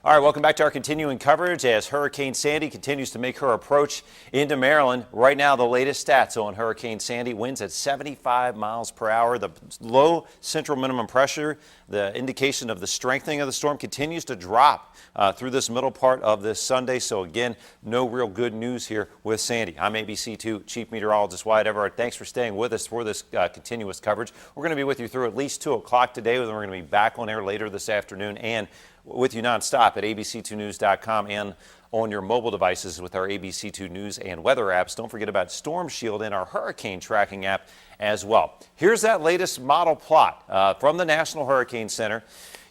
All right, welcome back to our continuing coverage as Hurricane Sandy continues to make her approach into Maryland. Right now, the latest stats on Hurricane Sandy: winds at 75 miles per hour. The low central minimum pressure, the indication of the strengthening of the storm, continues to drop through this middle part of this Sunday. So again, no real good news here with Sandy. I'm ABC2 Chief Meteorologist Wyatt Everett. Thanks for staying with us for this continuous coverage. We're going to be with you through at least 2 o'clock today. Then we're going to be back on air later this afternoon and with you nonstop at abc2news.com and on your mobile devices with our ABC2 News and weather apps. Don't forget about Storm Shield and our hurricane tracking app as well. Here's that latest model plot from the National Hurricane Center.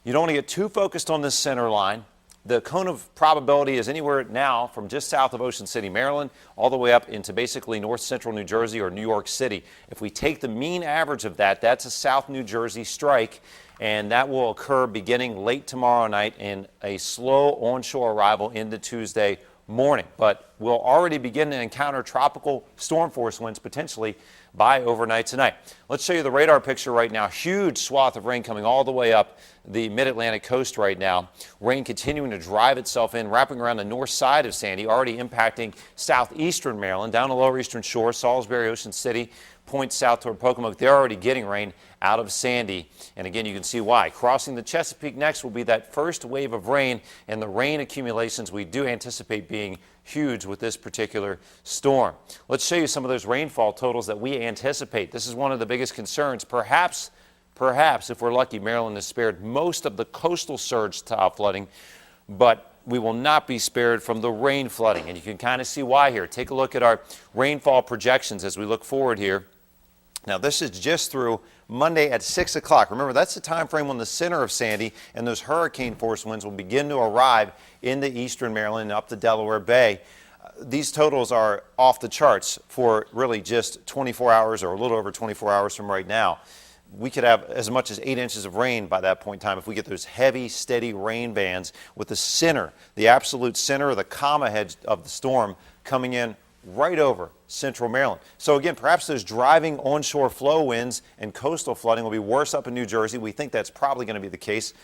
You don't want to get too focused on this center line. The cone of probability is anywhere now from just south of Ocean City, Maryland, all the way up into basically north central New Jersey or New York City. If we take the mean average of that, that's a South New Jersey strike, and that will occur beginning late tomorrow night in a slow onshore arrival into Tuesday morning. But we'll already begin to encounter tropical storm force winds potentially by overnight tonight. Let's show you the radar picture right now. Huge swath of rain coming all the way up the mid-Atlantic coast right now. Rain continuing to drive itself in, wrapping around the north side of Sandy, already impacting southeastern Maryland, down the lower eastern shore, Salisbury, Ocean City, points south toward Pocomoke. They're already getting rain out of Sandy. And again, you can see why. Crossing the Chesapeake next will be that first wave of rain, and the rain accumulations we do anticipate being huge with this particular storm. Let's show you some of those rainfall totals that we anticipate. This is one of the biggest concerns. Perhaps, if we're lucky, Maryland is spared most of the coastal surge style flooding, but we will not be spared from the rain flooding. And you can kind of see why here. Take a look at our rainfall projections as we look forward here. Now, this is just through Monday at 6 o'clock. Remember, that's the time frame when the center of Sandy and those hurricane force winds will begin to arrive into eastern Maryland and up the Delaware Bay. These totals are off the charts for really just 24 hours or a little over 24 hours from right now. We could have as much as 8 inches of rain by that point in time if we get those heavy, steady rain bands with the center, the absolute center of the comma head of the storm coming in right over central Maryland. So again, perhaps those driving onshore flow winds and coastal flooding will be worse up in New Jersey. We think that's probably going to be the case.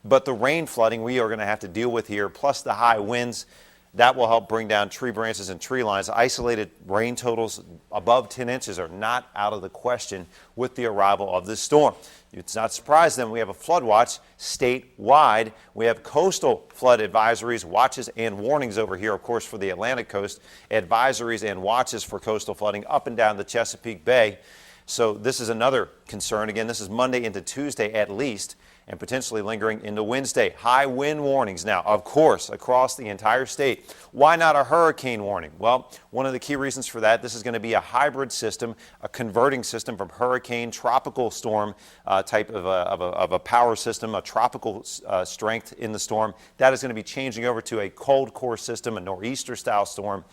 But the rain flooding we are going to have to deal with here, plus the high winds, that will help bring down tree branches and tree lines. Isolated rain totals above 10 inches are not out of the question with the arrival of this storm. It's not surprising we have a flood watch statewide. We have coastal flood advisories, watches, and warnings over here, of course, for the Atlantic coast, advisories and watches for coastal flooding up and down the Chesapeake Bay. So this is another concern. Again, this is Monday into Tuesday at least, and potentially lingering into Wednesday. High wind warnings now, of course, across the entire state. Why not a hurricane warning? Well, one of the key reasons for that, this is going to be a hybrid system, a converting system from hurricane, tropical storm type of a power system, a tropical strength in the storm. That is going to be changing over to a cold core system, a nor'easter style storm.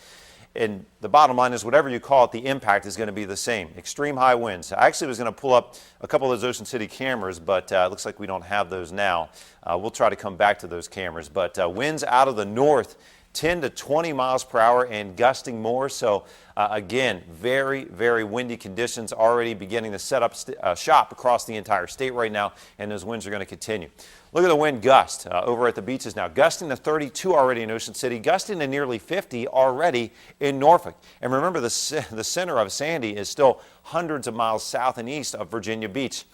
And the bottom line is, whatever you call it, the impact is going to be the same. Extreme high winds. I actually was going to pull up a couple of those Ocean City cameras, but it looks like we don't have those now. We'll try to come back to those cameras. But winds out of the north, 10 to 20 miles per hour and gusting more. So again, very, very windy conditions already beginning to set up shop across the entire state right now, and those winds are going to continue. Look at the wind gust over at the beaches now. Gusting to 32 already in Ocean City, gusting to nearly 50 already in Norfolk. And remember, the center of Sandy is still hundreds of miles south and east of Virginia Beach.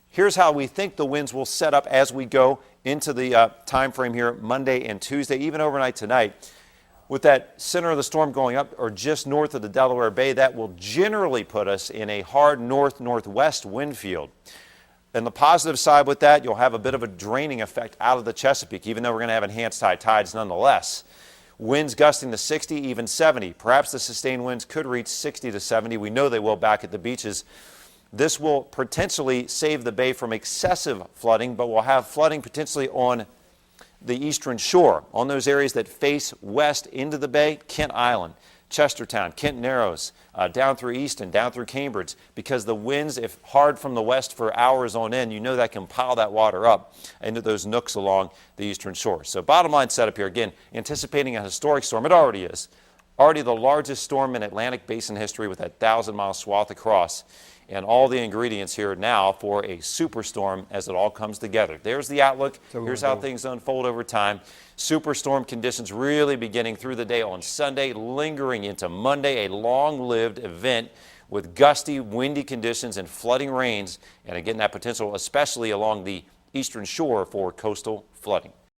Here's how we think the winds will set up as we go into the time frame here Monday and Tuesday, even overnight tonight. With that center of the storm going up or just north of the Delaware Bay, that will generally put us in a hard north-northwest wind field. And the positive side with that, you'll have a bit of a draining effect out of the Chesapeake, even though we're going to have enhanced high tides nonetheless. Winds gusting to 60, even 70. Perhaps the sustained winds could reach 60 to 70. We know they will back at the beaches. This will potentially save the bay from excessive flooding, but we'll have flooding potentially on the eastern shore, on those areas that face west into the bay, Kent Island, Chestertown, Kent Narrows, down through Easton, down through Cambridge, because the winds, if hard from the west for hours on end, you know that can pile that water up into those nooks along the eastern shore. So bottom line setup here, again, anticipating a historic storm. It already is. Already the largest storm in Atlantic Basin history with that 1,000-mile swath across. And all the ingredients here now for a superstorm as it all comes together. There's the outlook. Here's how things unfold over time. Superstorm conditions really beginning through the day on Sunday, lingering into Monday, a long-lived event with gusty, windy conditions and flooding rains. And again, that potential especially along the eastern shore for coastal flooding.